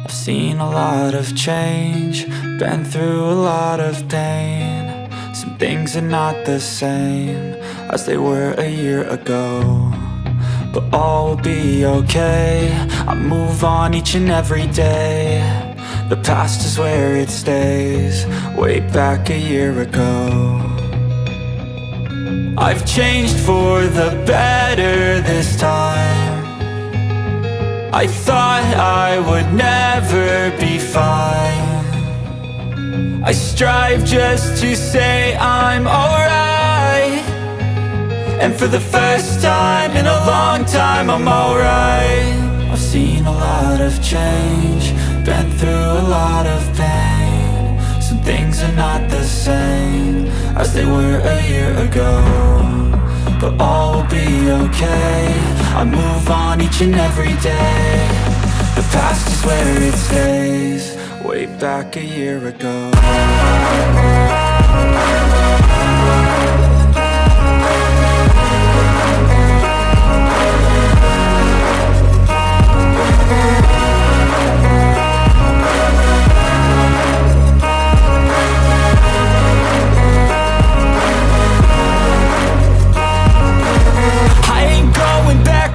I've seen a lot of change, been through a lot of pain. Some things are not the same as they were a year ago, but all will be okay. I move on each and every day. The past is where it stays, way back a year ago. I've changed for the better this time. I thought I would never be fine. I strive just to say I'm alright, and for the first time in a long time I'm alright. I've seen a lot of change, been through a lot of pain. Some things are not the same as they were a year ago, but all will be okay. I move on each and every day. The past is where it stays, way back a year ago.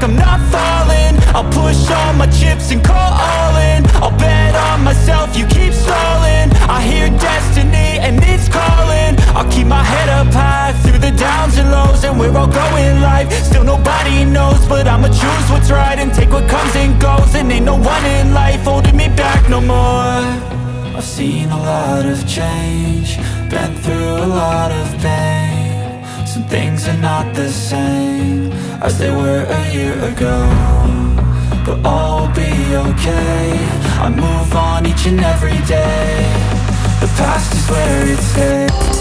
I'm not falling, I'll push all my chips and call all in. I'll bet on myself, you keep stalling. I hear destiny and it's calling. I'll keep my head up high through the downs and lows, and we're all going life. Still nobody knows, but I'ma choose what's right and take what comes and goes. And ain't no one in life holding me back no more. I've seen a lot of change, been through a lot of pain. Some things are not the same as they were a year ago, but all will be okay. I move on each and every day. The past is where it stays.